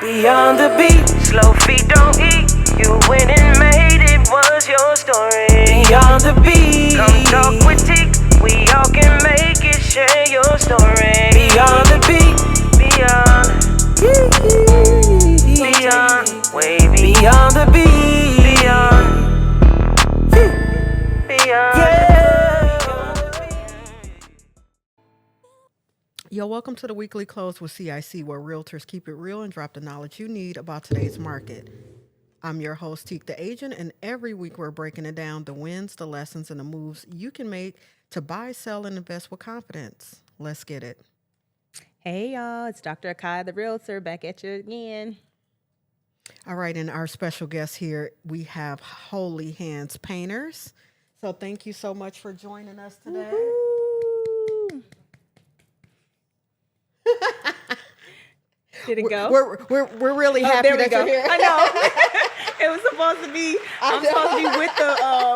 Beyond the beat, slow feet don't eat. You went and made it, was your story. Beyond the beat, come talk with Teek. We all can make it, share your story. Beyond the beat, beyond, way beyond the beat, beyond. Yo, welcome to the Weekly Close with CIC, where realtors keep it real and drop the knowledge you need about today's market. I'm your host, Teek the Agent, and every week we're breaking it down, the wins, the lessons, and the moves you can make to buy, sell, and invest with confidence. Let's get it. Hey, y'all. It's Dr. Akai, the realtor, back at you again. All right, and our special guest here, we have Holy Hands Painters. So thank you so much for joining us today. Woo-hoo. Did it go? We're really happy there we that go. you're here. I know. It was supposed to be. I'm supposed to be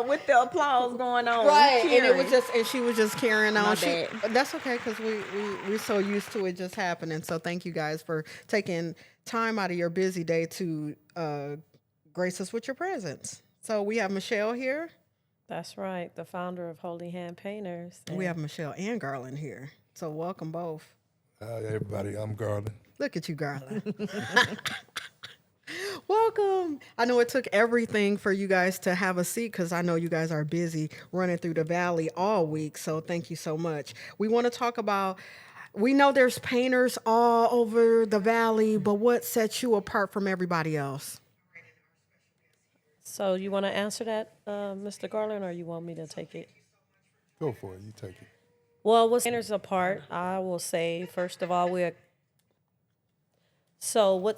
with the applause going on, Right, cheering. and it was just, and she was just carrying on. My bad. That's okay, because we're so used to it just happening. So thank you guys for taking time out of your busy day to grace us with your presence. So we have Michele here. That's right, the founder of Holy Hand Painters. We have Michele and Garland here. So welcome both. Hi, everybody. I'm Garland. Look at you, Garland. Welcome. I know it took everything for you guys to have a seat because I know you guys are busy running through the valley all week. So thank you so much. We want to talk about, we know there's painters all over the valley, but what sets you apart from everybody else? So you want to answer that, Mr. Garland, or you want me to take it? Go for it. You take it. Well, what painters apart, I will say, first of all, what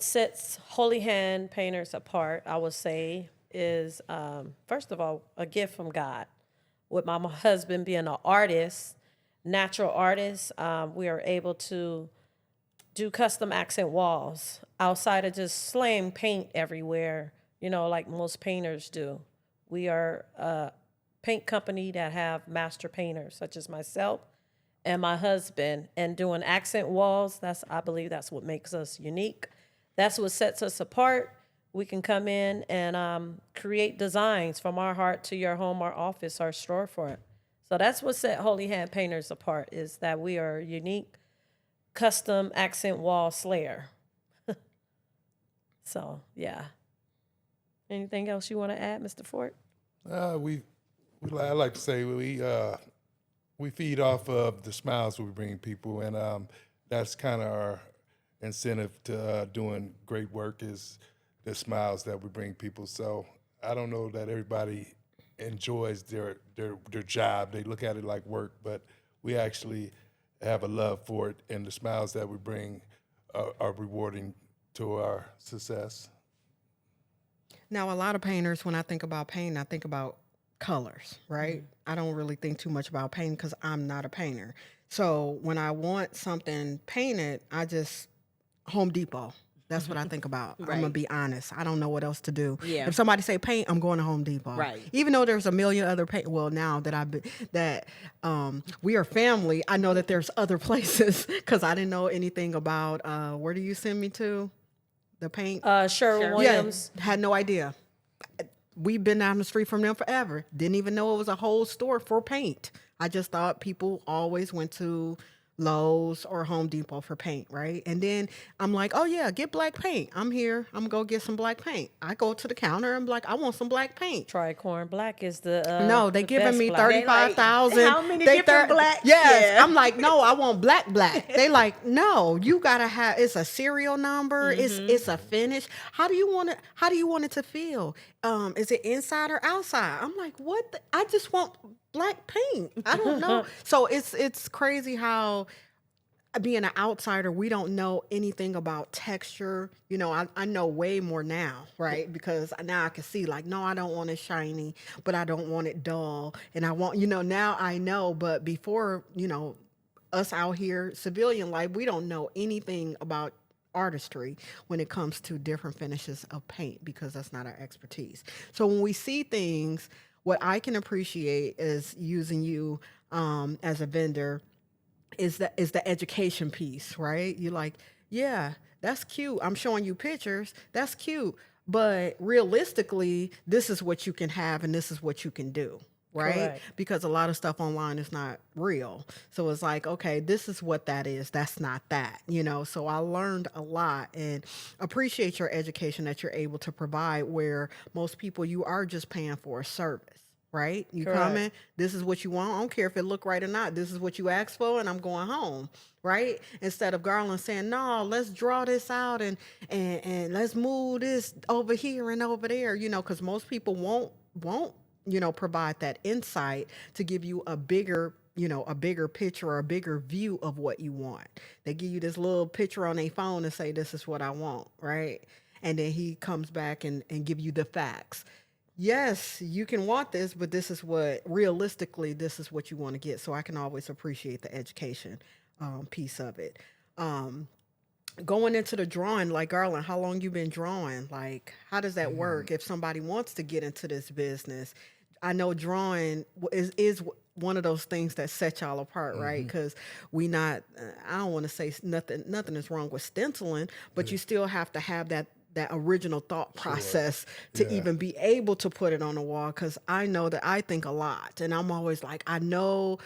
sets Holy Hand Painters apart, I would say, is, first of all, a gift from God. With my husband being an artist, natural artist, we are able to do custom accent walls outside of just slaying paint everywhere, like most painters do. We are a paint company that have master painters, such as myself and my husband, and doing accent walls. I believe that's what makes us unique. That's what sets us apart. We can come in and create designs from our heart to your home, our office, our storefront. So that's what set Holy Hand Painters apart, is that we are a unique custom accent wall slayer. So, yeah. Anything else you want to add, Mr. Fort? I like to say we feed off of the smiles we bring people, and that's kind of our incentive to doing great work, is the smiles that we bring people. So I don't know that everybody enjoys their job. They look at it like work, but we actually have a love for it, and the smiles that we bring are rewarding to our success. Now, a lot of painters, when I think about painting, I think about colors, right? Mm-hmm. I don't really think too much about painting because I'm not a painter. So when I want something painted, I just Home Depot. That's what I think about. Right. I'm gonna be honest. I don't know what else to do. Yeah. If somebody say paint, I'm going to Home Depot. Right. Even though there's a million other paint. Well, now that we are family, I know that there's other places because I didn't know anything about. Where do you send me to? The paint. Sherwin Williams. Yeah, had no idea. We've been down the street from them forever. Didn't even know it was a whole store for paint. I just thought people always went to Lowe's or Home Depot for paint, right? And then I'm like, oh yeah, get black paint. I'm here. I'm gonna go get some black paint. I go to the counter and I'm like, I want some black paint. Tricorn Black is the no, they giving me $35,000. How many different blacks? Yes, yeah. I'm like, no, I want black. They like, no, you gotta have. It's a serial number. Mm-hmm. It's a finish. How do you want it to feel? Is it inside or outside? I'm like, what? I just want black paint. I don't know. So it's crazy how, being an outsider, we don't know anything about texture. I know way more now, right? Because now I can see, like, no, I don't want it shiny, but I don't want it dull. And I want, now I know. But before, us out here, civilian life, we don't know anything about artistry when it comes to different finishes of paint, because that's not our expertise. So when we see things, what I can appreciate is using you as a vendor is the education piece, right? Yeah, that's cute. I'm showing you pictures. That's cute. But realistically, this is what you can have and this is what you can do. Right? Correct. Because a lot of stuff online is not real. So it's like, okay, this is what that is. That's not that, So I learned a lot and appreciate your education that you're able to provide where most people, you are just paying for a service. Right? You Correct. come in, this is what you want. I don't care if it look right or not. This is what you asked for and I'm going home. Right? Instead of Garland saying, no, let's draw this out and let's move this over here and over there, because most people won't provide that insight to give you a bigger picture or a bigger view of what you want. They give you this little picture on their phone and say, this is what I want, right? And then he comes back and give you the facts. Yes, you can want this, but this is what you want to get. So I can always appreciate the education piece of it. Going into the drawing, like Garland, how long you been drawing? Like, how does that work if somebody wants to get into this business? I know drawing is one of those things that set y'all apart, right? Because I don't want to say nothing is wrong with stenciling, but you still have to have that original thought process to even be able to put it on the wall. Because I know that I think a lot, and I'm always like, I know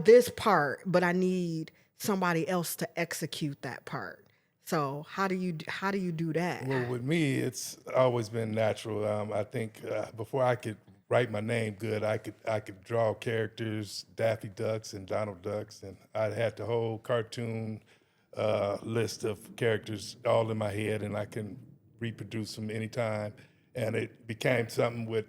this part, but I need somebody else to execute that part. So how do you do that? Well, with me, it's always been natural. I think before I could write my name good, I could draw characters, Daffy Ducks and Donald Ducks, and I had the whole cartoon list of characters all in my head, and I can reproduce them anytime. And it became something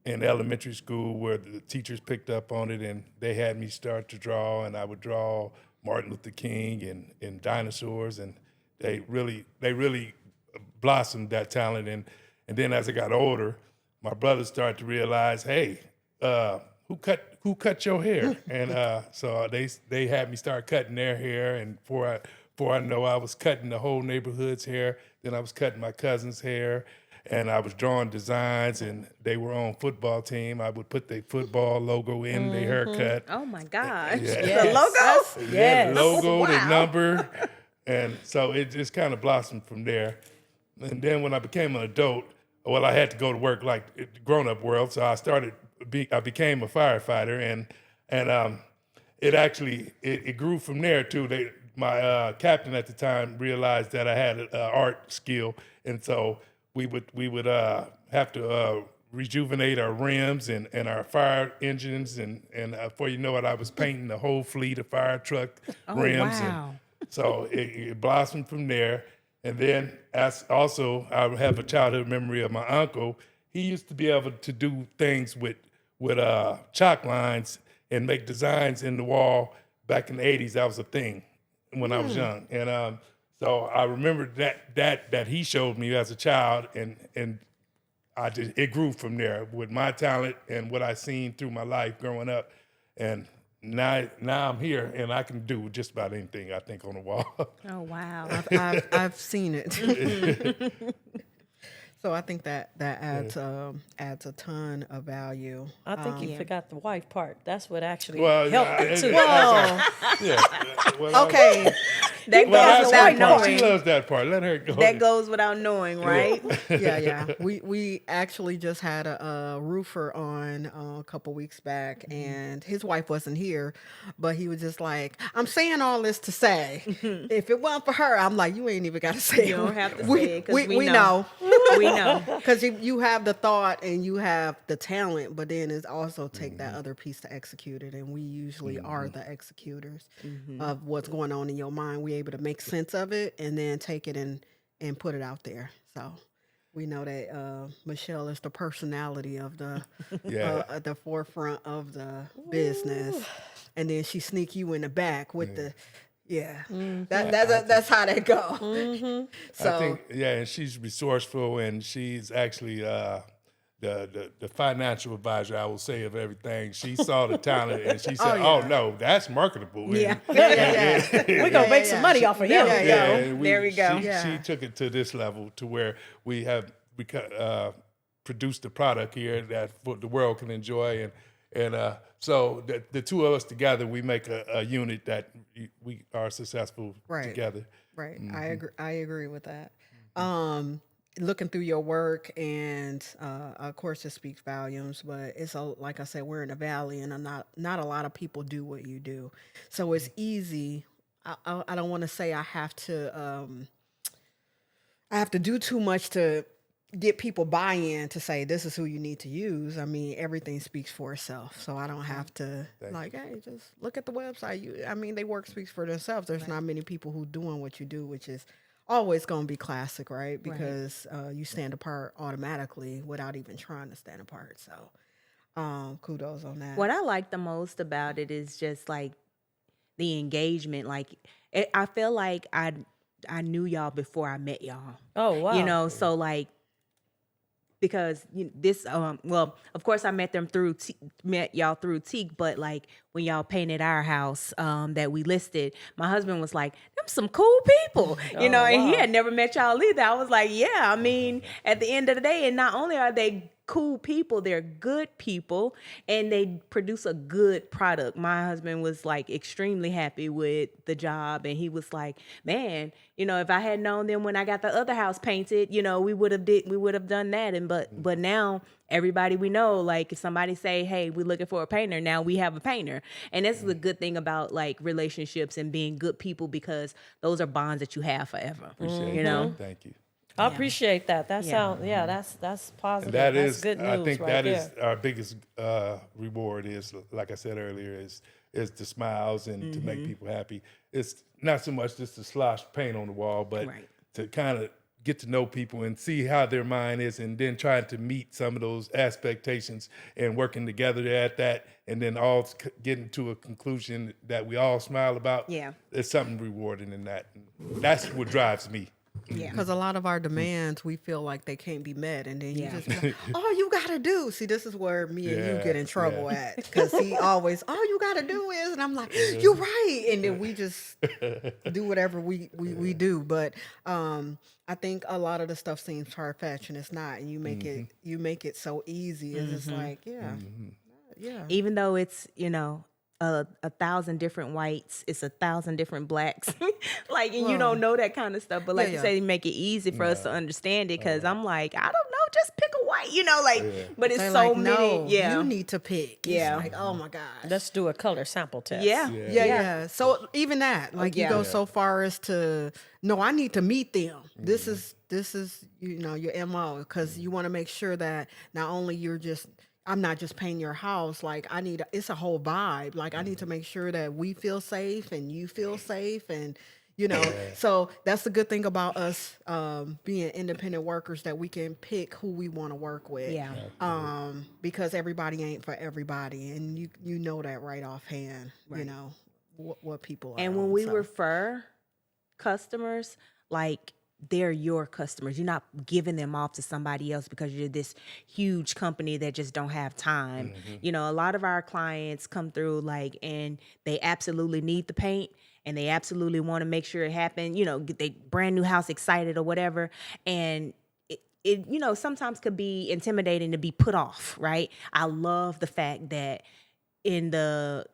in elementary school where the teachers picked up on it, and they had me start to draw, and I would draw Martin Luther King and dinosaurs, and they really blossomed that talent. And then as I got older, my brothers started to realize, hey, who cut your hair? And so they had me start cutting their hair, and before I know, I was cutting the whole neighborhood's hair. Then I was cutting my cousin's hair, and I was drawing designs, and they were on football team. I would put the football logo in their haircut. Oh my gosh. Yeah. The logo? Yeah, the logo, the number. And so it just kind of blossomed from there. And then when I became an adult, I had to go to work like the grown-up world. So I became a firefighter, and it grew from there too. My captain at the time realized that I had an art skill, and so we would have to rejuvenate our rims and our fire engines, and before you know it, I was painting the whole fleet of fire truck rims. Wow. And so it blossomed from there. And then I have a childhood memory of my uncle. He used to be able to do things with chalk lines and make designs in the wall. Back in the 80s, that was a thing when I was young. And so I remember that he showed me as a child, and it grew from there with my talent and what I seen through my life growing up. And now I'm here, and I can do just about anything I think on the wall. Oh wow. I've seen it. So I think that adds a ton of value. I think you forgot the wife part. That's what actually Well, helped it too. Okay. That goes without knowing. She loves that part. Let her go. That goes without knowing, right? Yeah. We actually just had a roofer on a couple weeks back, and his wife wasn't here, but he was just like, I'm saying all this to say, if it wasn't for her, I'm like, you ain't even got to say it. You don't have to say it, 'cause we know. We know. Because you have the thought and you have the talent, but then it's also take that other piece to execute it, and we usually are the executors of what's going on in your mind. We able to make sense of it and then take it and put it out there. So we know that Michele is the personality of the at the forefront of the business, and then she sneak you in the back with the that's how that go. So I think and she's resourceful, and she's actually the financial advisor, I will say, of everything. She saw the talent, and she said, "Oh no, that's marketable." Yeah. We're gonna make some money off of him. There we go. She took it to this level to where we produced a product here that the world can enjoy, and so the two of us together, we make a unit that we are successful together. Right. I agree with that. Looking through your work, and of course it speaks volumes, but it's like I said, we're in a valley, and not a lot of people do what you do, so it's easy. I don't want to say I have to do too much to get people buy-in to say this is who you need to use. I mean, everything speaks for itself, so I don't have to hey, just look at the website. Their work speaks for themselves. There's not many people who doing what you do, which is always going to be classic, right? Because you stand apart automatically without even trying to stand apart. So kudos on that. What I like the most about it is just like the engagement. Like I feel like I knew y'all before I met y'all. Oh, wow. So like, because this, well, of course I met y'all through Teek, but like when y'all painted our house that we listed, my husband was like, them some cool people, and he had never met y'all either. I was like, yeah, at the end of the day, and not only are they cool people, they're good people, and they produce a good product. My husband was like extremely happy with the job, and he was like, man, if I had known them when I got the other house painted, we would have done that. And but now everybody we know, like if somebody say, hey, we're looking for a painter, now we have a painter. And that's the good thing about like relationships and being good people, because those are bonds that you have forever. Appreciate it. Thank you. I appreciate that. That sounds, that's positive. And that's good news. I think right that there. is our biggest reward is, like I said earlier, is the smiles and to make people happy. It's not so much just to slosh paint on the wall, but to kind of get to know people and see how their mind is, and then trying to meet some of those expectations and working together at that, and then all getting to a conclusion that we all smile about. Yeah. There's something rewarding in that. That's what drives me. Yeah. Because a lot of our demands, we feel like they can't be met. And then you just be like, all you got to do. See, this is where me and you get in trouble at. Because he always, all you got to do is, and I'm like, you're right. And then we just do whatever we do. But I think a lot of the stuff seems far-fetched, and it's not. And you make it so easy. It's just like, yeah. Even though it's, 1,000 different whites, it's 1,000 different blacks. Like, and you don't know that kind of stuff. But like you say, you make it easy for us to understand it, because I'm like, I don't know, just pick a white, but it's They're so like, many. no, you need to pick. Yeah. It's like, oh my gosh. Let's do a color sample test. Yeah. So even that, like you go so far as to, no, I need to meet them. This is your MO, because you want to make sure that not only I'm not just painting your house. Like it's a whole vibe. Like I need to make sure that we feel safe and you feel safe, and so that's the good thing about us being independent workers, that we can pick who we want to work with. Yeah. Because everybody ain't for everybody, and you know that right offhand. Right. What people are. And when we refer customers, like, they're your customers. You're not giving them off to somebody else because you're this huge company that just don't have time. A lot of our clients come through and they absolutely need the paint, and they absolutely want to make sure it happens. They brand new house excited or whatever. And it sometimes could be intimidating to be put off, right? I love the fact that in the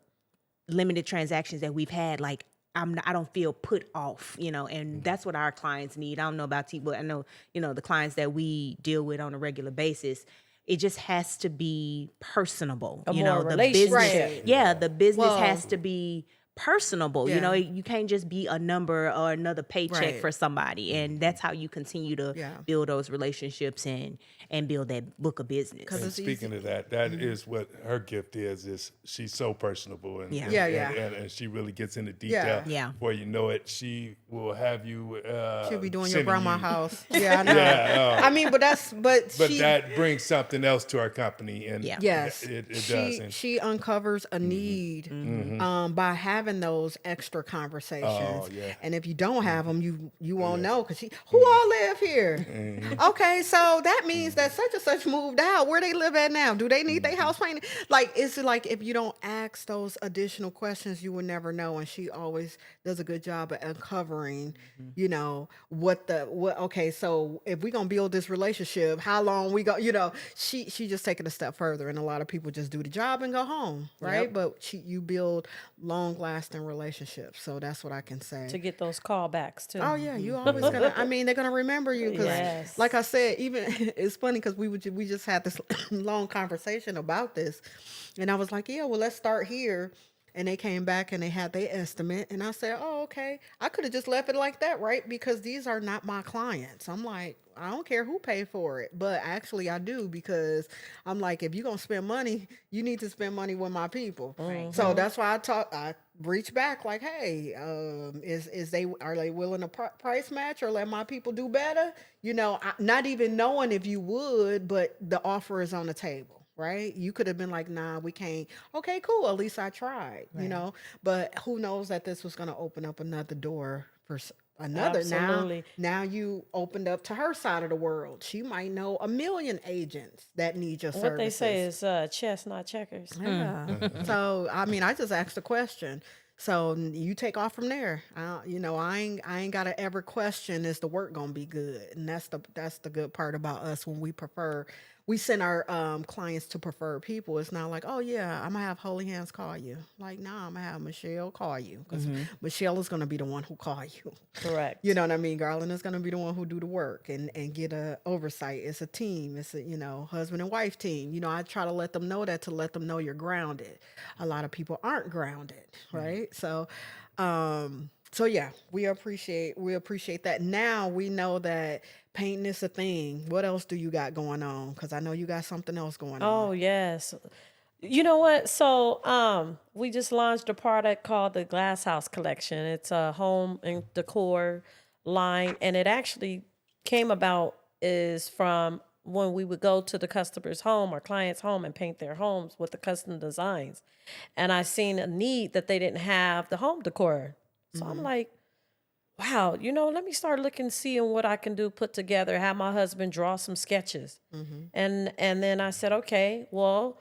limited transactions that we've had, like, I don't feel put off, and that's what our clients need. I don't know about Teek, but I know, the clients that we deal with on a regular basis, it just has to be personable. More the relationship. business, the business has to be personable. You can't just be a number or another paycheck for somebody, and that's how you continue to build those relationships and build that book of business. And speaking of that, that is what her gift is she's so personable, and and she really gets into detail. Before you know it, she will have you. She'll be doing your grandma's house. Yeah, I know. But that brings something else to our company, and it does. And she uncovers a need by having those extra conversations. And if you don't have them, you won't know, because who all live here? Okay, so that means that such and such moved out. Where they live at now? Do they need their house painted? Like, it's like if you don't ask those additional questions, you will never know. And she always does a good job of uncovering, okay, so if we're gonna build this relationship, how long we go, she just taking a step further. And a lot of people just do the job and go home, right? But you build long lasting lasting relationships. So that's what I can say. To get those callbacks too. Oh yeah, you always gonna. I mean, they're gonna remember you because, Yes. like I said, even it's funny because we just had this long conversation about this, and I was like, yeah, well, let's start here. And they came back and they had their estimate, and I said, oh, okay. I could have just left it like that, right? Because these are not my clients. I'm like, I don't care who paid for it, but actually I do, because I'm like, if you're gonna spend money, you need to spend money with my people. Right. So that's why I reach back like, hey, are they willing to price match or let my people do better? You know, not even knowing if you would, but the offer is on the table. Right? You could have been like, nah, we can't. Okay, cool. At least I tried, you know, but who knows that this was going to open up another door for another. Absolutely. Now you opened up to her side of the world. She might know a million agents that need your services. What they say is chess, not checkers. Yeah. So, I mean, I just asked a question. So you take off from there. You know, I ain't gotta ever question, is the work gonna be good? And that's the good part about us when we send our clients to preferred people. It's not like, oh yeah, I'm gonna have Holy Hands call you. Like, nah, I'm gonna have Michele call you, because Michele is gonna be the one who call you. Correct. You know what I mean? Garland is gonna be the one who do the work and get a oversight. It's a team. It's a, you know, husband and wife team. You know, I try to let them know that, to let them know you're grounded. A lot of people aren't grounded, right? So, so yeah, we appreciate that. Now we know that painting is a thing. What else do you got going on? Because I know you got something else going on. Oh yes. You know what? So we just launched a product called the Glass House Collection. It's a home and decor line, and it actually came about is from when we would go to the customer's home or client's home and paint their homes with the custom designs. And I seen a need that they didn't have the home decor. So I'm like, wow, you know, let me start looking, seeing what I can do, put together, have my husband draw some sketches. And then I said, okay, well,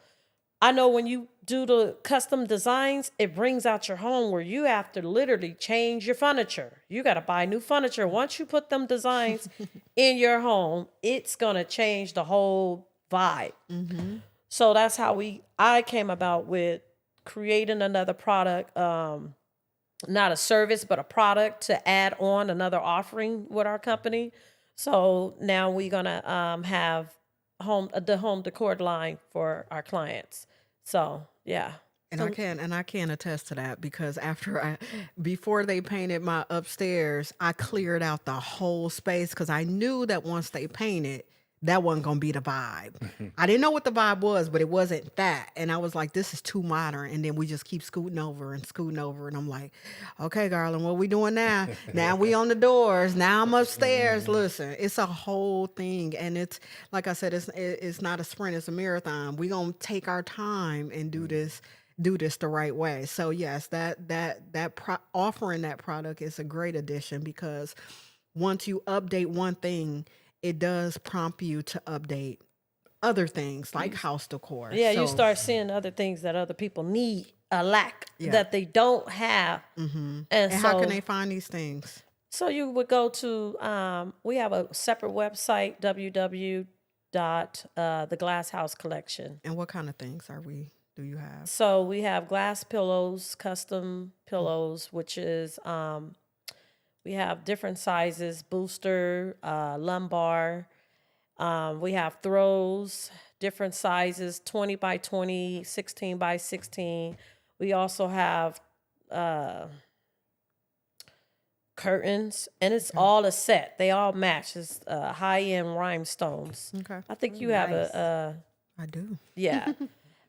I know when you do the custom designs, it brings out your home where you have to literally change your furniture. You got to buy new furniture. Once you put them designs in your home, it's going to change the whole vibe. So that's how I came about with creating another product, not a service, but a product to add on another offering with our company. So now we're going to have the home decor line for our clients. So yeah. And I can attest to that, because before they painted my upstairs, I cleared out the whole space, because I knew that once they painted, that wasn't gonna be the vibe. I didn't know what the vibe was, but it wasn't that. And I was like, this is too modern. And then we just keep scooting over. And I'm like, okay, Garland, what we doing now? Now we on the doors. Now I'm upstairs. Listen, it's a whole thing. And it's, like I said, it's not a sprint, it's a marathon. We gonna take our time and do this the right way. So yes, offering that product is a great addition, because once you update one thing, it does prompt you to update other things like house decor. Yeah, you start seeing other things that other people need, a lack that they don't have. And so, how can they find these things? So you would go to, we have a separate website, the Glass House Collection. And what kind of things do you have? So we have glass pillows, custom pillows, which is, we have different sizes, booster, lumbar. We have throws, different sizes, 20 by 20, 16 by 16. We also have curtains, and it's all a set. They all match. It's high-end rhinestones. Okay. I think you have I do. Yeah.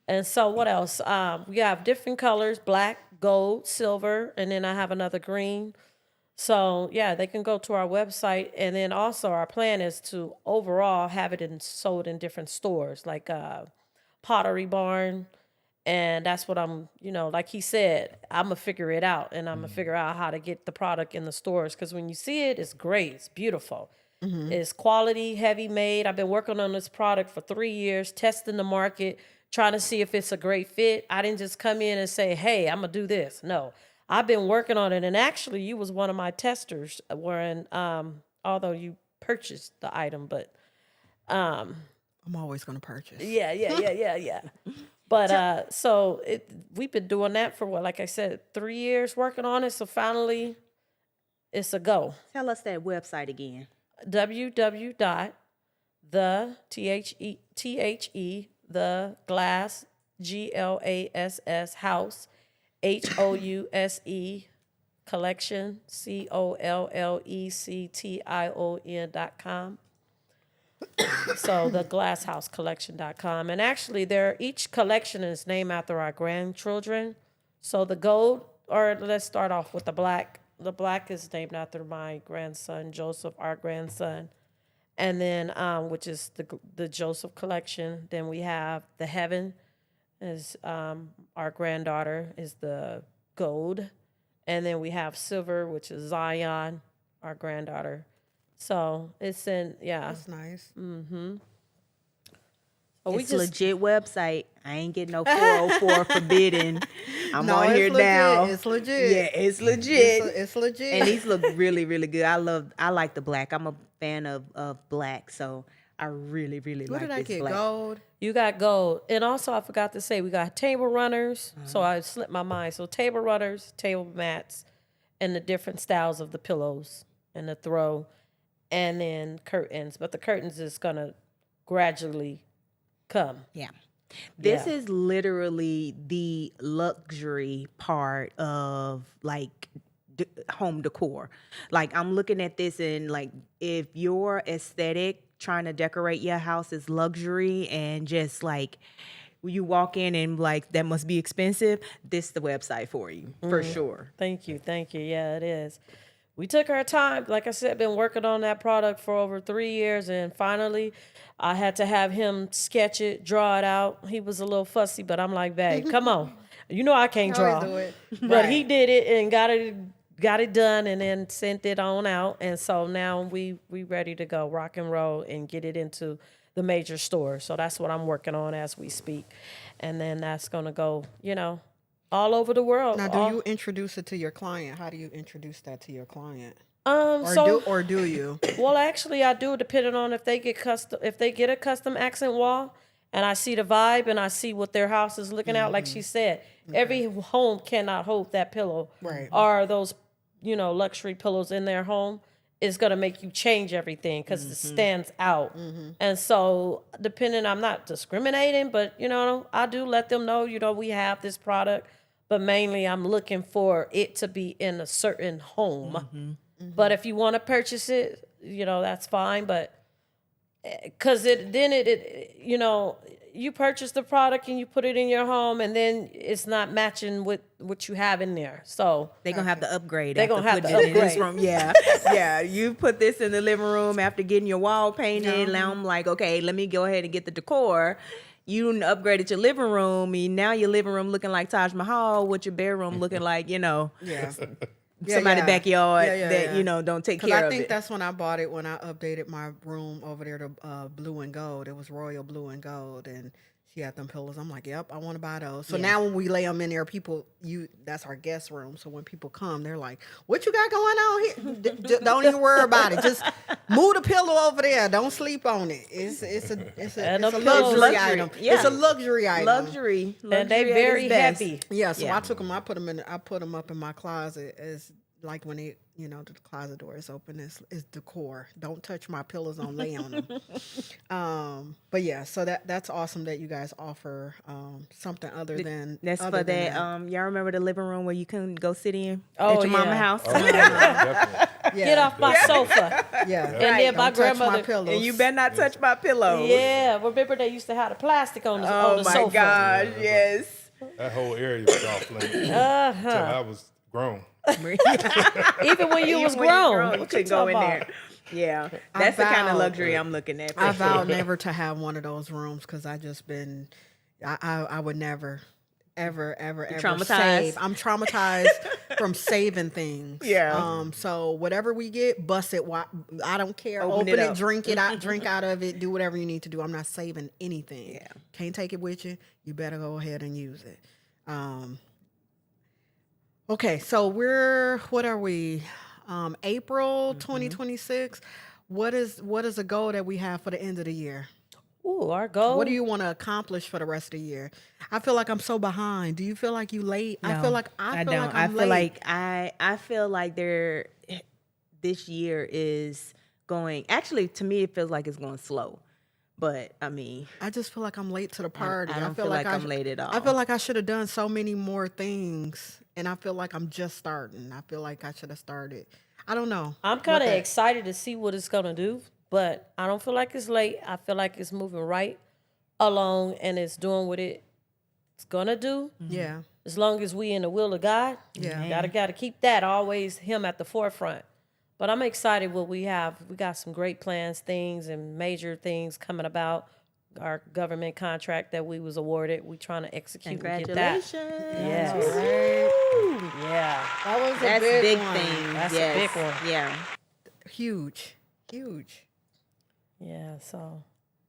And so what else? We have different colors, black, gold, silver, and then I have another green. So, yeah, they can go to our website. And then also our plan is to overall have it sold in different stores, like Pottery Barn. And that's what I'm, like he said, I'm going to figure it out. And I'm going to figure out how to get the product in the stores. Because when you see it, it's great. It's beautiful. It's quality, heavy made. I've been working on this product for 3 years, testing the market, trying to see if it's a great fit. I didn't just come in and say, hey, I'm going to do this. No. I've been working on it, and actually, you was one of my testers. Although you purchased the item, but I'm always going to purchase. Yeah. But so we've been doing that for what, like I said, 3 years working on it. So finally, it's a go. Tell us that website again. the glass GLASS house HOUSE collection COLLECTION.com. So the glassshousecollection.com. And actually each collection is named after our grandchildren. So the gold, or let's start off with the black. The black is named after my grandson, Joseph, our grandson. And then, which is the Joseph collection. Then we have the heaven is our granddaughter is the gold. And then we have silver, which is Zion, our granddaughter. So it's That's nice. It's legit website. I ain't getting no 404 forbidden. I'm on here legit. now. It's legit. Yeah, it's legit. It's legit. And these look really, really good. I like the black. I'm a fan of black, so I really, really what like did I this get? black. Gold. You got gold. And also, I forgot to say, we got table runners. So I slipped my mind. So table runners, table mats, and the different styles of the pillows and the throw, and then curtains. But the curtains is going to gradually come. Yeah. This Yeah. is literally the luxury part of like home decor. Like I'm looking at this and like if your aesthetic trying to decorate your house is luxury and just like you walk in and like that must be expensive, this is the website for you for sure. Thank you. Yeah, it is. We took our time. Like I said, been working on that product for over 3 years, and finally I had to have him sketch it, draw it out. He was a little fussy, but I'm like, babe, come on. You know I can't draw. Do it. But he did it and got it done and then sent it on out. And so now we ready to go rock and roll and get it into the major stores. So that's what I'm working on as we speak. And then that's going to go, all over the world. Now, do you introduce it to your client? How do you introduce that to your client? Or do you? Well, actually, I do, depending on if they get a custom accent wall, and I see the vibe and I see what their house is looking out. Like she said, every home cannot hold that pillow, Right. or those, luxury pillows in their home. It's gonna make you change everything because it stands out. And so, I'm not discriminating, but I do let them know, we have this product, but mainly I'm looking for it to be in a certain home. But if you want to purchase it, that's fine. But because you purchase the product and you put it in your home, and then it's not matching with what you have in there. So They're going to have to upgrade. They're gonna have to putting it in this upgrade. room. Yeah. Yeah. You put this in the living room after getting your wall painted. Now I'm like, okay, let me go ahead and get the decor. You upgraded your living room. And now your living room looking like Taj Mahal with your bedroom looking like, Yeah. somebody's backyard Yeah, that, yeah. don't take Because care I of think it. that's when I bought it, when I updated my room over there to blue and gold. It was royal blue and gold, and she had them pillows. I'm like, yep, I want to buy those. So now when we lay them in there, that's our guest room. So when people come, they're like, what you got going on here? Don't even worry about it. Just move the pillow over there. Don't sleep on it. It's a luxury item. Yeah. It's a luxury item. Luxury and they at very its best. heavy. Yeah, so Yeah. I took them. I put them up in my closet as like when it, the closet door is open. It's decor. Don't touch my pillows. Don't lay on them. But yeah, so that's awesome that you guys offer something other than That's other for than that. Y'all remember the living room where you couldn't go sit in Oh, at your mama yeah. house? Oh, definitely. Yeah, Get off my sofa. Yeah, And then my Don't touch my grandmother- pillows. And you better not touch my pillows. Yeah, remember they used to have the plastic on the Oh my sofa. gosh, yes. That whole area was off limits until I was grown. Even when you was Even when you grown, you what couldn't go in talking there. about? Yeah, that's the kind of vowed- luxury I'm looking at. for I sure. vowed never to have one of those rooms because I would never, ever traumatized? save. I'm traumatized from saving things. Yeah. So whatever we get, bust it. I don't care. Open Open it it, up. drink out of it. Do whatever you need to do. I'm not saving anything. Yeah. Can't take it with you. You better go ahead and use it. Okay, so what are we? April 2026. What is a goal that we have for the end of the year? Ooh, our goal. What do you want to accomplish for the rest of the year? I feel like I'm so behind. Do you feel like you late? I feel like I'm late. I feel like this year is going. Actually, to me, it feels like it's going slow. But I mean, I just feel like I'm late to the party. I don't feel like I'm late at all. I feel like I should have done so many more things, and I feel like I'm just starting. I feel like I should have started. I don't know. I'm kind of excited to see what it's gonna do, but I don't feel like it's late. I feel like it's moving right along, and it's doing what it's gonna do. Yeah. As long as we in the will of God. Yeah. Gotta keep that always him at the forefront. But I'm excited what we have. We got some great plans, things, and major things coming about. Our government contract that we was awarded, we trying to execute and get that. Congratulations. Yes. Yeah. That's a big one. thing. That's a big one. Yeah. Huge. Yeah, so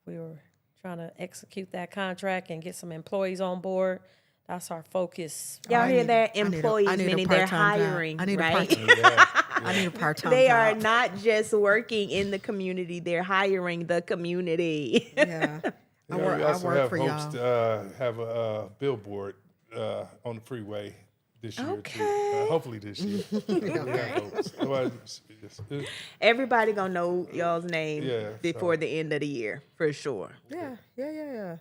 we were trying to execute that contract and get some employees on board. That's our focus. Y'all hear that? I need a Employees, meaning they're part-time job. hiring, I need a right? I need a part-time They job. are not just working in the community; they're hiring the community. Yeah. I We work also have for hopes y'all. to have a billboard on the freeway this year too. Okay. Hopefully this year. We have hopes. Otherwise, Everybody gonna know y'all's name Yeah, before the end of the year, for sure. Yeah.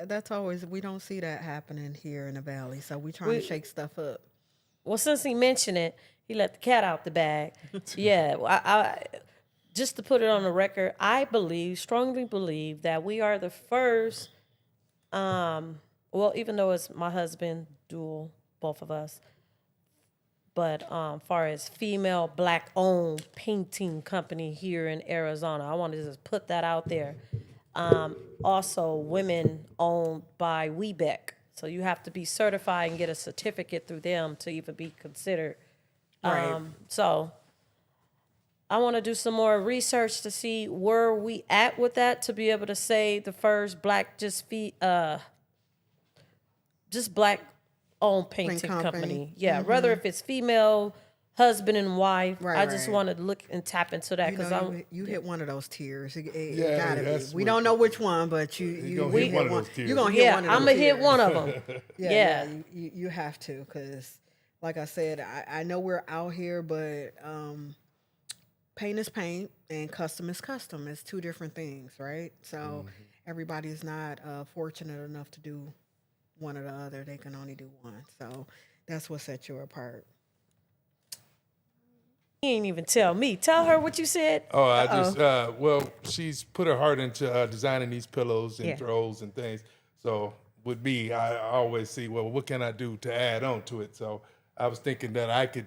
That's always, we don't see that happening here in the Valley, so we trying to shake stuff up. Well, since he mentioned it, he let the cat out the bag. Yeah, I just to put it on the record, I strongly believe that we are the first, well, even though it's my husband, dual, both of us, but far as female Black-owned painting company here in Arizona, I want to just put that out there. Also, women owned by Webeck. So you have to be certified and get a certificate through them to even be considered. Right. So I want to do some more research to see where we at with that to be able to say the first Black Black-owned painting company. Yeah, whether if it's female, husband and wife. I just want to look and tap into that because you hit one of those tiers. It Yeah, gotta be. that's We what- don't know which one, but you gonna hit hit one of one. those tiers. You're gonna hit one of those I'm gonna hit tiers. one of them. Yeah. You have to, because like I said, I know we're out here, but paint is paint and custom is custom. It's two different things, right? So everybody's not fortunate enough to do one or the other. They can only do one. So that's what sets you apart. He ain't even tell me. Tell her what you said. Oh, I just well, she's put her heart into designing these pillows and throws and things. So with me, I always see, well, what can I do to add on to it? So I was thinking that I could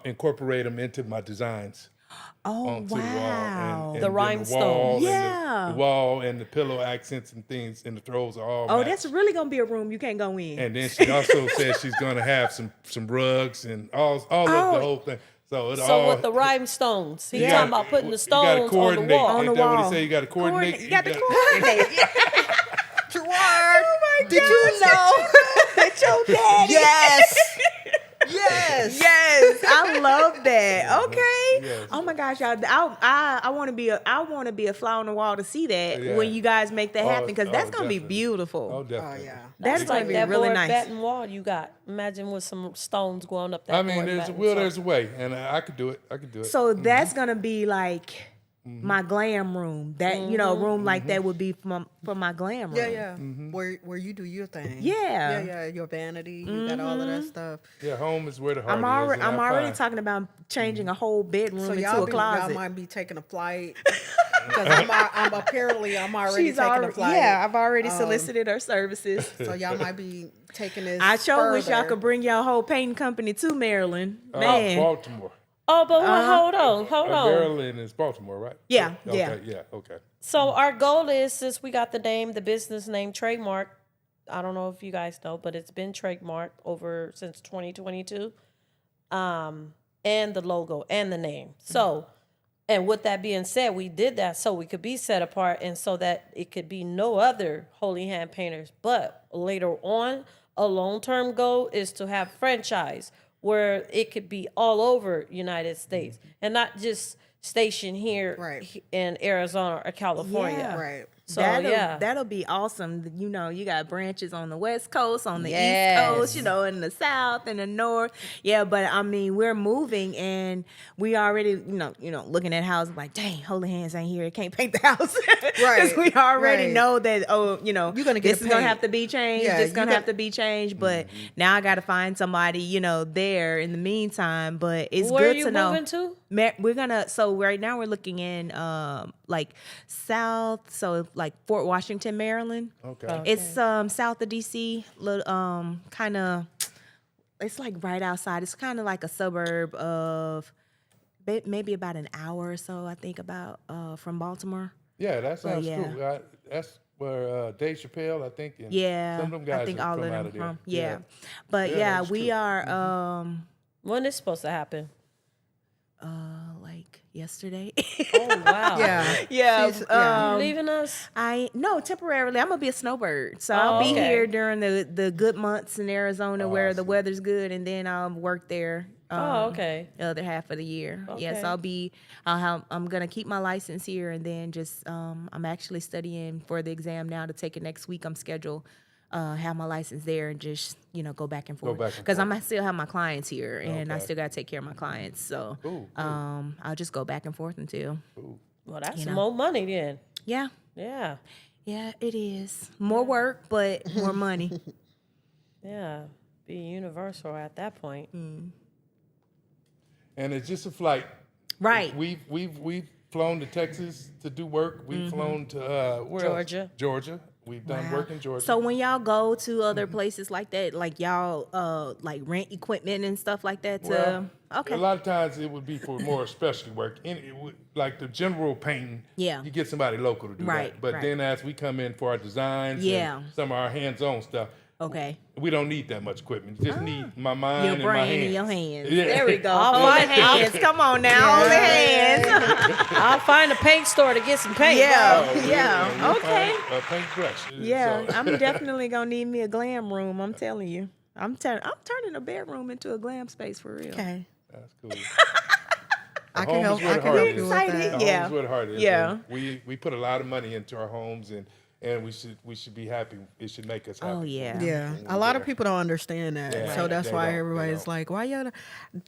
incorporate them into my designs. Oh, onto wow. the wall. And The then rhinestones. wall Yeah. and the wall and the pillow accents and things and the throws are all Oh, matched. that's really gonna be a room you can't go in. And then she also said she's going to have some rugs and all of the whole thing. So it So all. with the rhinestones, he you talking gotta- about putting the you stones gotta on the coordinate. wall. On Ain't the that what wall. he say? You got to coordinate. You got to gotta- coordinate. Gerard, Oh my did you know? That's your daddy. Yes. I love that. Okay. Yes. Oh my gosh, y'all! I want to be a fly on the wall to see that Yeah. when you guys make that happen, because that's gonna be definitely. beautiful. Oh, Oh definitely. yeah. That's It's gonna like be that really board nice. batten wall you got. Imagine with some stones going up that I mean, board there's a batten. will, So- there's a way, and I could do it. I could do it. So that's gonna be like my glam room. That a room like that would be for my glam room. Yeah. Where you do your thing. Yeah. Yeah. Your vanity. You got all of that stuff. Yeah, home is where the heart I'm is. already and I'm I already find- talking about changing a whole bedroom So into y'all a closet. might be taking a flight. Because I'm already She's taking already, a flight. yeah, I've already solicited her services. So y'all might be taking this. I sure wish y'all further. could bring y'all whole painting company to Maryland. Man. Baltimore. Oh, but hold on. Maryland is Baltimore, right? Yeah, Okay, yeah, okay. So our goal is, since we got the business name trademark, I don't know if you guys know, but it's been trademarked over since 2022, and the logo and the name. So, and with that being said, we did that so we could be set apart and so that it could be no other Holy Hand Painters. But later on, a long-term goal is to have franchise where it could be all over United States and not just stationed here Right. in Arizona or California. Yeah. Right. So that'll be awesome. You know, you got branches on the West Coast, on the East Yes. Coast, you know, in the South and the North. Yeah, but I mean, we're moving and we already, you know, looking at houses like, dang, Holy Hands ain't here. Can't paint the house. Right, Because we already right. know that, oh, you know, You're gonna get this a is gonna paint. have to be changed. Yeah, This is gonna you have to be changed. But now I got to find somebody, you know, there in the meantime. But it's Where are good you to know. moving to? We're gonna, so right now we're looking in like south, so like Fort Washington, Maryland. Okay. It's south of DC, little kind of, it's like right outside. It's kind of like a suburb of maybe about an hour or so, I think, about from Baltimore. Yeah, that sounds yeah. cool. That's where Dave Chappelle, I think, and Yeah, some of them guys I think are all from of out them of there. from. Yeah, but Yeah, yeah, that's we true. are When is supposed to happen? like yesterday. Oh wow. Yeah. yeah, She's- yeah. You leaving us? No, temporarily. I'm gonna be a snowbird, so I'll be okay. here during the good months in Arizona where the see. weather's good, and then I'll work there. Okay. The other half of the year. Yes, Okay. I'm gonna keep my license here, and then just I'm actually studying for the exam now to take it next week. I'm scheduled. Have my license there and just go back and forth back and because forth. I still have my clients here and I Okay. still gotta take care of my clients. So Cool, I'll just go back and forth until Well, that's You know. more money then. yeah. Yeah. Yeah, it is. More work, but more money. Yeah. Be universal at that point. And it's just a flight. Right. We've flown to Texas to do work. We've flown to where else? Georgia. Georgia. We've done work in Georgia. So when y'all go to other places like that, like y'all like rent equipment and stuff like that to A lot of times it would be for more specialty work. Like the general painting, Yeah. you get somebody local to do Right, that. But right. then as we come in for our designs Yeah. and some of our hands-on stuff, Okay. we don't need that much equipment. You just need my mind Your and my brain hands. and your hands. Yeah. There we go. I'll Hold the find- hands. Come on now. Hold the hands. I'll find a paint store to get some paint. Yeah. Oh, Yeah. we Okay. find a paintbrush. Yeah. So- I'm definitely gonna need me a glam room. I'm telling you. I'm turning a bedroom into a glam space for real. Okay. That's cool. I Home can is help. where I the can heart help is. you with Excited. that. The Yeah. home's where the heart is. Yeah. And we put a lot of money into our homes and we should be happy. It should make us happy. Oh, yeah. Yeah, When a we're lot of there. people don't understand that, Yeah, so that's they why don't, they everybody's don't. like, "Why you?"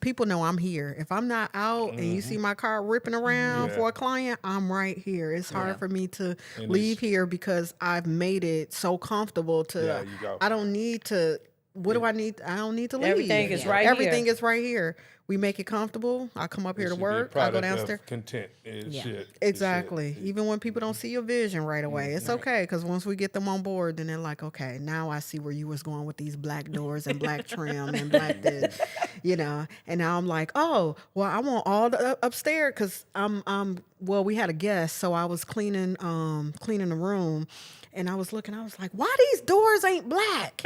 People know I'm here. If I'm not out and you see my car ripping around Yeah. for a client, I'm right here. It's hard for me to And leave here because I've made it so comfortable to. Yeah, you go. I don't need to. What do I need? I don't need to leave. Everything is right here. Everything is right here. We make it comfortable. I come up here It to should be a work. I go product of downstairs. Content. It should. It Exactly. should. Even when people don't see your vision right away, it's okay because once we get them on board, then they're like, okay, now I see where you was going with these black doors and black trim and black this, And now I'm like, oh, well, I want all the upstairs because well, we had a guest, so I was cleaning the room. And I was looking, I was like, why these doors ain't black?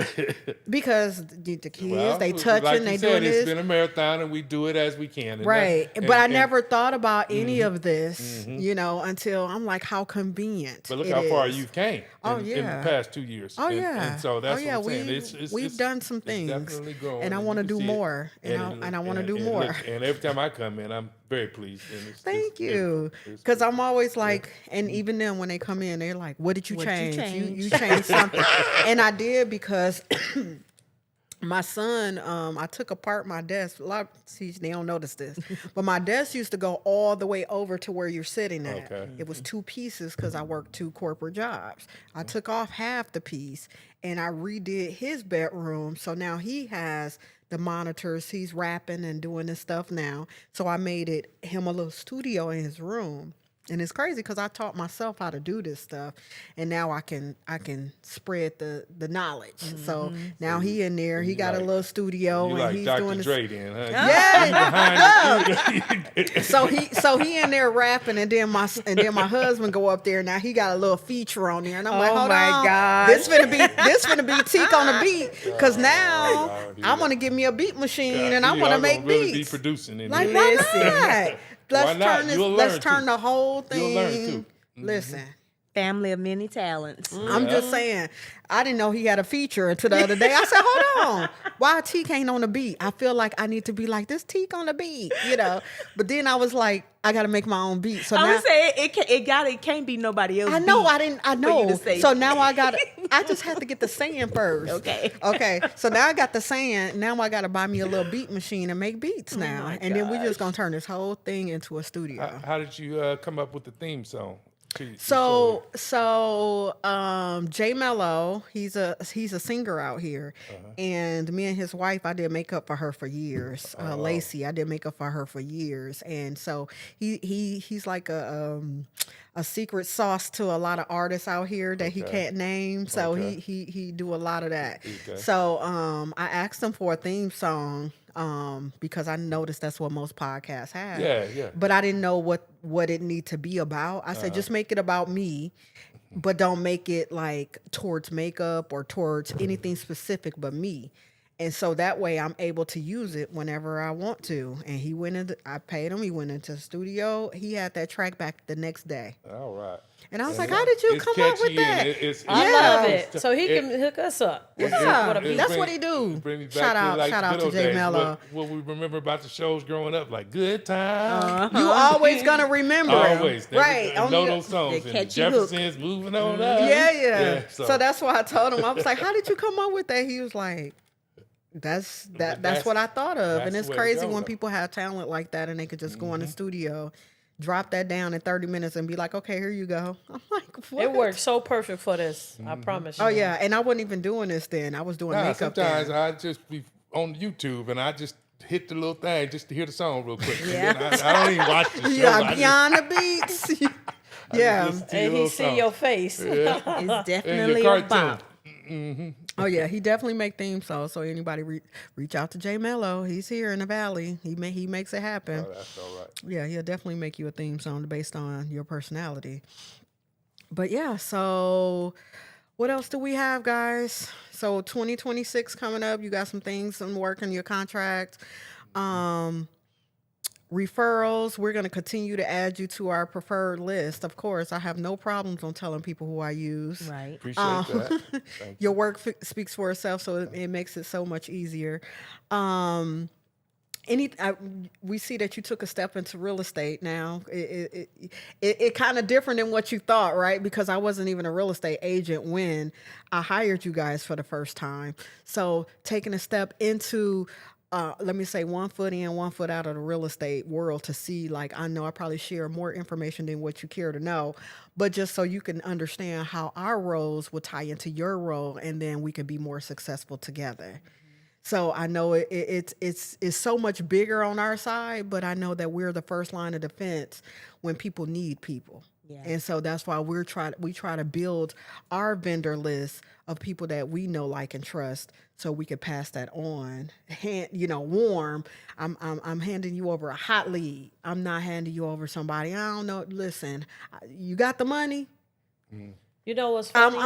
Because the kids, Well, they like touching, you they said, doing It's this. been a marathon, and we do it as we can. And Right. that's- But I and- never thought about any of this, until I'm like, how convenient. But look it how far is. you've came in the yeah. past 2 years. Oh, And- yeah. And so that's oh, yeah. what I'm saying. We've done some it's things. definitely growing, And I you want to can do see it. more. And I want to do and more. look, and every time I come in, I'm very pleased. And it's Thank you. It's Because I'm always like, and even then when they come in, they're like, what did you What did you change? You change?" changed something. And I did because my son, I took apart my desk. A lot they don't notice this, but my desk used to go all the way over to where you're sitting at. Okay. It was 2 pieces because I worked 2 corporate jobs. I took off half the piece and I redid his bedroom. So now he has the monitors. He's rapping and doing this stuff now. So I made him a little studio in his room. And it's crazy because I taught myself how to do this stuff, and now I can spread the knowledge. So now he in there, he got a little studio, You and like he's Dr. doing this. Dre then, huh? Yeah. So he in there rapping, and then my husband go up there. Now he got a little feature on there, and I'm like, Oh hold my on, gosh. this finna be Teek on the beat, because now Lord, I'm gonna give me a beat machine, and I'm gonna make really beats. be producing in Like, here. why not? Why not? You'll Let's learn, turn too. the whole thing. You'll learn, too. Listen, Family of many talents. I'm just saying, I didn't know he had a feature until the other day. I said, hold on, why Teek ain't on the beat? I feel like I need to be like, this Teek on the beat, you know? But then I was like, I got to make my own beat. So I now, would say it can't be nobody else. I know, beat I for you know. to say So now I just had to get the saying first. Okay. So now I got the saying. Now I got to buy me a little beat machine and make beats now. my And then we're just going to turn this whole thing into a studio. How did you come up with the theme song? So Jay Mello, he's a singer out here, and me and his wife, I did makeup for her for years. Lacey, I did makeup for her for years, and so he's like a secret sauce to a lot of artists out here that he can't name. So he do a lot of that. Okay. So I asked him for a theme song. Because I noticed that's what most podcasts have. Yeah. But I didn't know what it need to be about. I said, just make it about me, but don't make it like towards makeup or towards anything specific but me. And so that way I'm able to use it whenever I want to. And he went in, I paid him, he went into the studio. He had that track back the next day. All right. And I was like, how did you It's come up with catchy that? and I love it. So he can hook us up. Yeah, What a beat. that's what he do. Shout out to Jay Mello. What we remember about the shows growing up, like Good Time. You always gonna remember him. Always. Right. I know those songs. They And the catch you hooked. Jeffersons, Moving On Up. Yeah. So So that's why I told him. I was like, how did you come up with that? He was like, that's what I thought of. that's And it's the way to crazy go, when though. people have talent like that and they could just go in the studio, drop that down in 30 minutes and be like, okay, here you go. I'm like, what? It worked so perfect for this. I promise you. Oh yeah. And I wasn't even doing this then. I was doing makeup sometimes then. I just be on YouTube and I just hit the little thing just to hear the song real quick. Yeah. And then I don't even watch the show. Yeah, I just- beyond the beats. Yeah. listen to your And he little see song. your face. It's And definitely your a cartoon. bop. Oh yeah, he definitely make themes. So anybody reach out to Jay Mello. He's here in the Valley. He makes it happen. Oh, that's all right. Yeah, he'll definitely make you a theme song based on your personality. But yeah, so what else do we have, guys? So 2026 coming up. You got some things in work in your contract. Referrals, we're going to continue to add you to our preferred list. Of course, I have no problems on telling people who I use. Right. Appreciate that. Thank you. Your work speaks for itself, so it makes it so much easier. We see that you took a step into real estate now. It kind of different than what you thought, right? Because I wasn't even a real estate agent when I hired you guys for the first time. So taking a step into let me say 1 foot in, 1 foot out of the real estate world to see, like, I know I probably share more information than what you care to know, but just so you can understand how our roles will tie into your role, and then we can be more successful together. So I know it's so much bigger on our side, but I know that we're the first line of defense when people need people. Yeah. And so that's why we try to build our vendor list of people that we know, like, and trust, so we can pass that on. Warm. I'm handing you over a hot lead. I'm not handing you over somebody I don't know. Listen, you got the money. You know what's funny?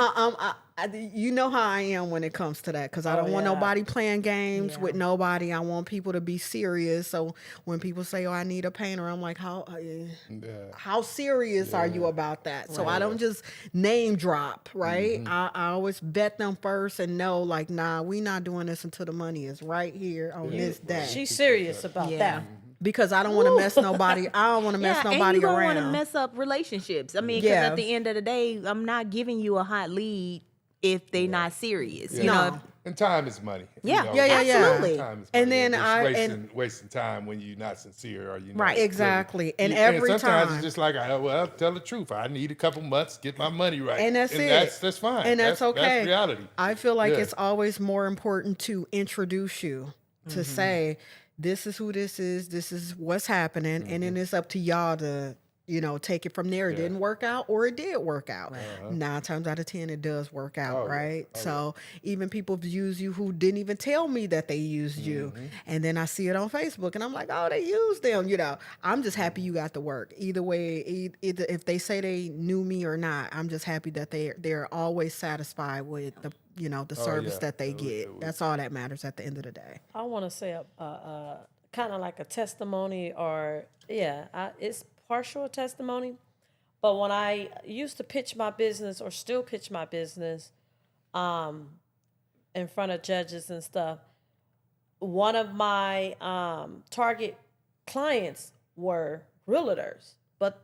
You know how I am when it comes to that, because I don't want nobody playing games with nobody. I want people to be serious. So when people say, "Oh, I need a painter," I'm like, "How serious are you about that?" So I don't just name drop, right? I always vet them first and know, like, nah, we not doing this until the money is right here on this day. She's serious about that. Because I don't want to mess nobody. I don't want to mess nobody and you don't around. want to mess up relationships. I mean, because at the end of the day, I'm not giving you a hot lead if they not serious. Yeah. You know, And time is money. Yeah. You know, Yeah, absolutely. Time is And money. then Just wasting time when you're not sincere, or you know, Right. Exactly. And and every sometimes time. it's just like, well, tell the truth. I need a couple months to get my money right, And that's it. That's fine. And that's okay. That's reality. I feel like Yeah. it's always more important to introduce you, to say, this is who this is what's happening, and then it's up to y'all to, take it from there. It didn't work out, or it did work out. 9 times out of 10, it does work out, right? So even people use you who didn't even tell me that they used you, and then I see it on Facebook, and I'm like, oh, they used them. I'm just happy you got the work. Either way, either if they say they knew me or not, I'm just happy that they're always satisfied with the service that they get. That's all that matters at the end of the day. I want to say kind of like a testimony, or it's partial testimony. But when I used to pitch my business or still pitch my business in front of judges and stuff, one of my target clients were realtors. But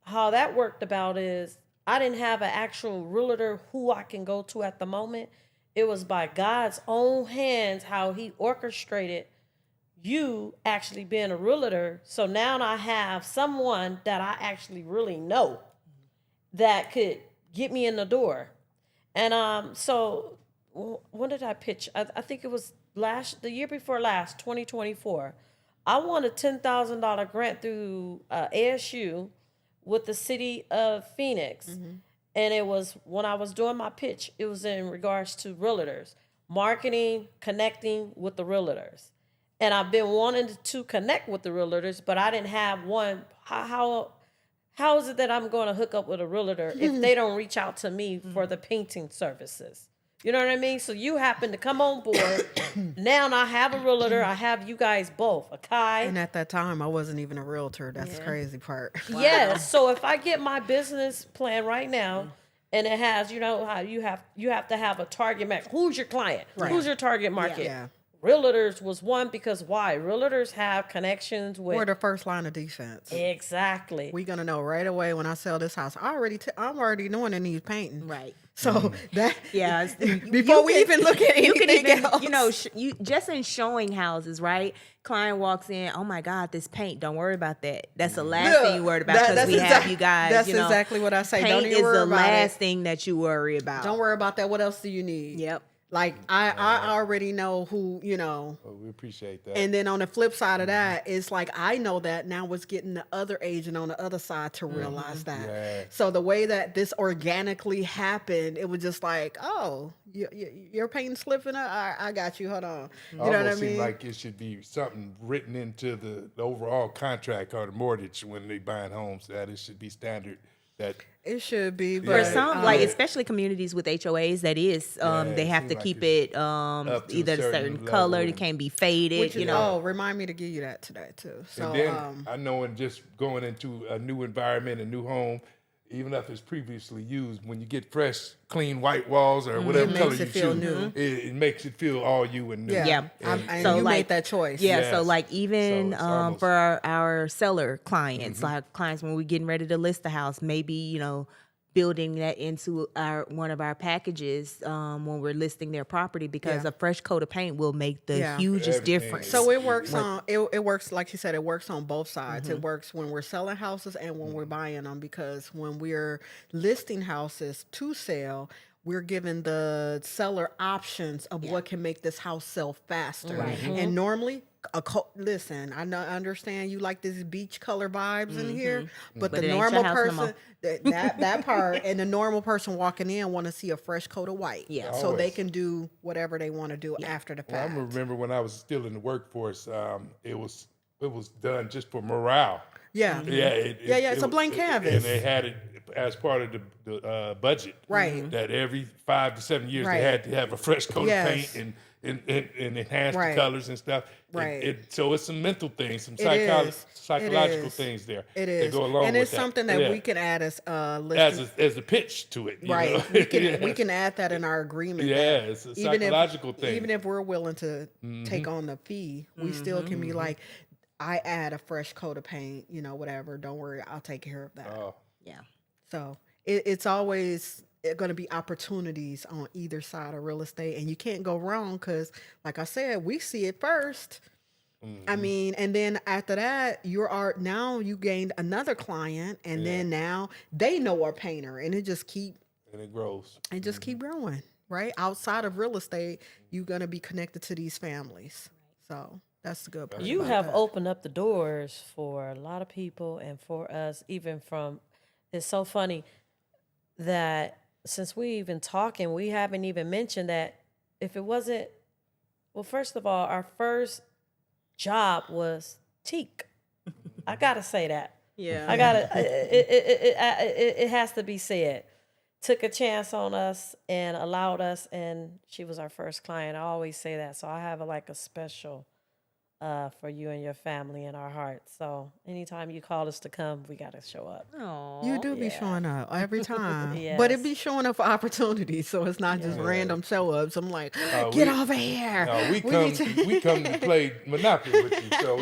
how that worked about is I didn't have an actual realtor who I can go to at the moment. It was by God's own hands how he orchestrated you actually being a realtor. So now I have someone that I actually really know that could get me in the door. And so when did I pitch? I think it was the year before last, 2024. I won a $10,000 grant through ASU with the city of Phoenix. And it was when I was doing my pitch, it was in regards to realtors, marketing, connecting with the realtors. And I've been wanting to connect with the realtors, but I didn't have one. How is it that I'm going to hook up with a realtor if they don't reach out to me for the painting services? You know what I mean? So you happen to come on board. Now I have a realtor. I have you guys both, Akai. And at that time, I wasn't even a realtor. That's the crazy part. Yes. So if I get my business plan right now, and it has, you know, how you have to have a target market. Who's your client? Right. Who's your target market? Yeah. Realtors was one because why? Realtors have connections with. We're the first line of defense. Exactly. We're gonna know right away when I sell this house. I'm already knowing it needs painting. Right. So that Before before we even look at you can anything even, else. you know, you just in showing houses, right? Client walks in, oh my God, this paint. Don't worry about that. That's the last thing you worried about because we have you guys. That's you know, exactly what I say. Paint Don't even is worry the about last it. thing that you worry about. Don't worry about that. What else do you need? Yep. Like I already know who, you know. Oh, we appreciate that. And then on the flip side of that, it's like I know that now it's getting the other agent on the other side to realize that. Yeah. So the way that this organically happened, it was just like, oh, you're painting slipping up. I got you. Hold on. You know what I Almost mean? seem like it should be something written into the overall contract or the mortgage when they buying homes, that it should be standard that It should be, For but some, like especially communities with HOAs, that is, they have seem to like keep it's it up to a either a certain certain level color, it and- can't be faded. which You is, know, remind me to give you that today too. So And then I know in just going into a new environment, a new home, even if it's previously used, when you get fresh, clean white walls or whatever It color makes you it feel choose, new. it makes it feel all you and new. yeah, Yeah. and So, you like, made that choice. yeah. So Yes. like even So it's almost- for our seller clients, like clients when we're getting ready to list the house, maybe building that into one of our packages when we're listing their property because Yeah. a fresh coat of paint will make the Yeah. hugest Everything. difference. So it works on it works like you said, it works on both sides. It works when we're selling houses and when we're buying them, because when we're listing houses to sell, we're giving the seller options of what can make this house sell faster. And normally listen, I understand you like this beach color vibes in here, but But the it ain't your normal house no person, more. that part, and the normal person walking in want to see a fresh coat of white. Yeah. So they Always. can do whatever they want to do after the Well, I fact. remember when I was still in the workforce, it was done just for morale. Yeah. Yeah, It's a blank canvas. and they had it as part of the budget. Right. That every 5 to 7 years Right. they had to have a fresh coat Yes. of paint and enhance Right. the colors and stuff. Right. So it's some mental things, some It is. psychological It is. things there. It that is, go along and with it's that. something that Yeah. we can add as listing. as a pitch to it. You Right, know? we can Yes. we can add that in our agreement. Yeah, that it's a even psychological thing. Even if we're willing to take on the fee, we still can be like, I add a fresh coat of paint, whatever. Don't worry, I'll take care of that. Oh, Yeah. So it's always going to be opportunities on either side of real estate, and you can't go wrong because, like I said, we see it first. I mean, and then after that, now you gained another client, and then now they know a painter, and it just keep grows. growing, right? Outside of real estate, you're gonna be connected to these families. So that's the good part. You about have that. opened up the doors for a lot of people and for us, it's so funny that since we even talking, we haven't even mentioned that if it wasn't, well, first of all, our first job was Teek. I gotta say that. Yeah. I gotta. It has to be said. Took a chance on us and allowed us, and she was our first client. I always say that, so I have a special for you and your family in our hearts. So anytime you call us to come, we got to show up. Aw. You do be showing up every time, Yes. but it be showing up for opportunities, so it's not just random show ups. I'm like, get over here. we come to play Monopoly with you. So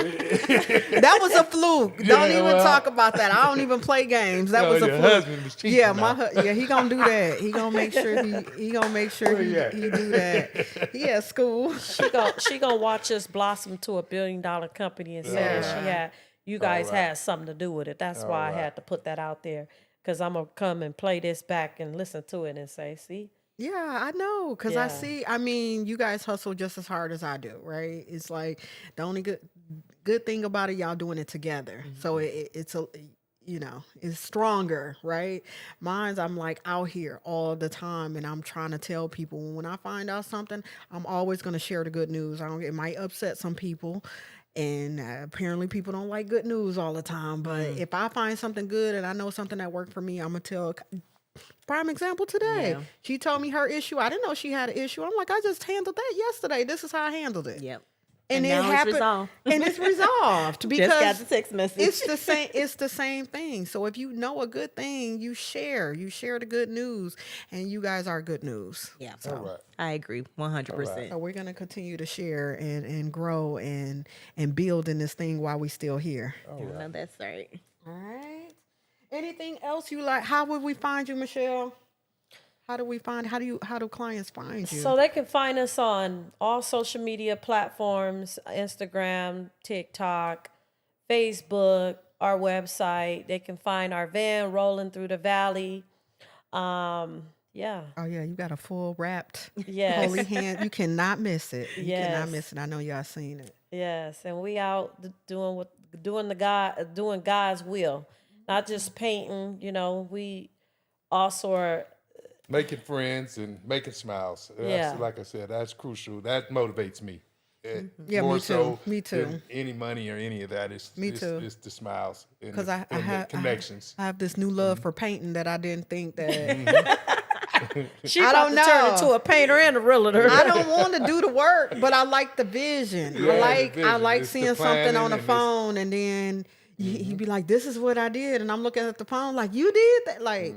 That was a fluke. Don't even well- talk about that. I don't even play games. That was a your fluke. husband was cheating Yeah, now. he gonna do that. He gonna make sure he do that. He at school. She gonna watch us blossom to $1 billion company and say you guys had something to do with it. That's why I had to put that out there, because I'm gonna come and play this back and listen to it and say, see. Yeah, I know, because Yeah. I see. I mean, you guys hustle just as hard as I do, right? It's like the only good thing about it, y'all doing it together. So it's a, it's stronger, right? Mine's, I'm like out here all the time, and I'm trying to tell people when I find out something, I'm always going to share the good news. It might upset some people. And apparently people don't like good news all the time. But if I find something good and I know something that worked for me, I'm going to tell. Prime example today. Yeah. She told me her issue. I didn't know she had an issue. I'm like, I just handled that yesterday. This is how I handled it. Yep. And it now it's happened. resolved. And it's resolved because Just got the text message. it's the same. It's the same thing. So if you know a good thing, you share. You share the good news, and you guys are good news. Yeah. So, All right. I agree 100%. so we're gonna continue to share and grow and build in this thing while we still here. You know that's right. All right. Anything else you like? How would we find you, Michele? How do clients find you? So they can find us on all social media platforms, Instagram, TikTok, Facebook, our website. They can find our van rolling through the valley. Yeah. Oh yeah, you got a full wrapped Yes. holy hand. You cannot miss it. You cannot Yes. miss it. I know y'all seen it. Yes, and we out doing God's will, not just painting. We also are. Making friends and making smiles. That's, like I said, that's crucial. That motivates me. Yeah, More me too. so Me too. than any money or any of that. Me too. It's the smiles and Because the, the connections. I have this new love for painting that I didn't think that. She I about don't to turn know. into a painter and a realtor. I don't want to do the work, but I like the vision. Yeah, I the like vision. It's the seeing something on planning the and phone, and then he'd be like, "This is what I did," and I'm looking at the phone like, "You did that?" Like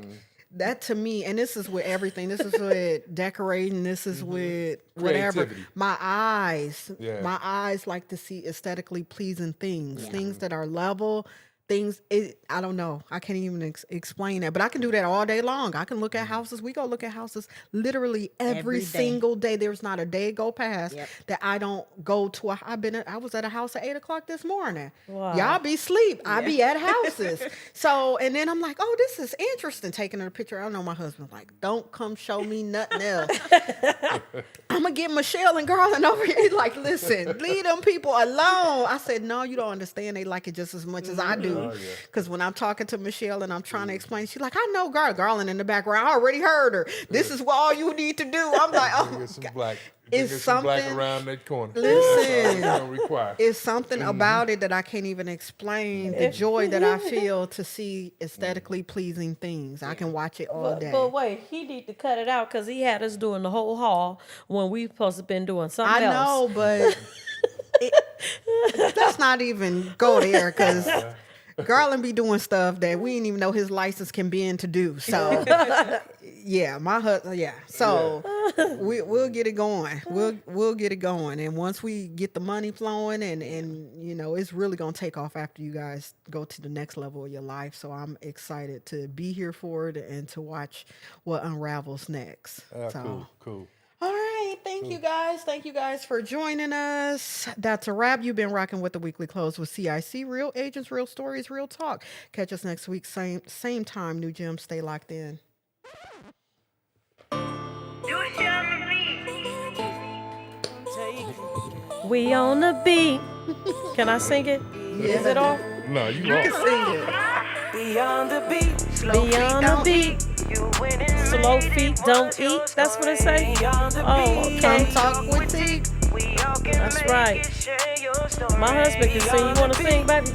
that to me, and this is with everything. This is with decorating. This is with whatever. Creativity. My eyes like to see aesthetically pleasing things, things that are level. I don't know. I can't even explain that, but I can do that all day long. I can look at houses. We go look at houses literally every day. single day. There's not a day go past Yep. that I don't go to. I was at a house at 8:00 this morning. Wow. Y'all be asleep. I be at houses. So, and then I'm like, oh, this is interesting. Taking a picture. I know my husband like, don't come show me nothing else. I'm gonna get Michele and Garland over here. He's like, listen, leave them people alone. I said, no, you don't understand. They like it just as much as I do. Because when I'm talking to Michele and I'm trying to explain, she's like, I know Garland in the background. I already heard her. This is what all you need to do. I'm like, oh, Get some black. It's Get some black something- around that corner. Listen. That's all it's gonna require. it's something about it that I can't even explain. The joy that I feel to see aesthetically pleasing things. I can watch it all day. But wait, he need to cut it out because he had us doing the whole haul when we supposed to been doing something I else. know, but let's not even go there because Garland be doing stuff that we didn't even know his license can be in to do. So, yeah, my husband, yeah. So we'll get it going. We'll get it going, and once we get the money flowing, and it's really gonna take off after you guys go to the next level of your life. So I'm excited to be here for it and to watch what unravels next. Cool. All right. Thank you guys. Thank you guys for joining us. That's a wrap. You've been rocking with the Weekly Close with CIC. Real agents, real stories, real talk. Catch us next week. Same time. New Gym. Stay locked in. We on the beat. Can I sing it? Is it off? No, you Sing are. it. Beyond the beat, slow Beyond the beat. you winning. Slow feet don't eat. That's what it say. Beyond the Oh, beat, Come okay. talk with Teek. we all can That's make right. it, share your story. My husband can sing. You want to sing, baby?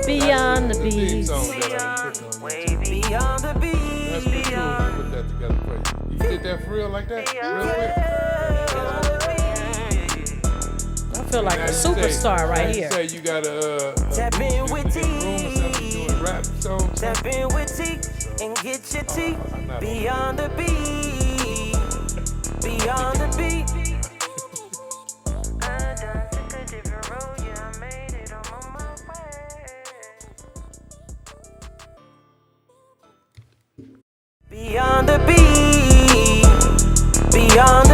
Beyond the Theme beat. song that I'm putting on YouTube. Beyond the beat, That's pretty cool to put that together for you. You did that for real like that? Real quick? I feel like a superstar right here. Say you got a Tap in with room or something doing rap songs. Tap in with Teek and get your Teek beyond the beat. Beyond the beat. I done took a different road, yeah, I made it on my way. Beyond the beat. Beyond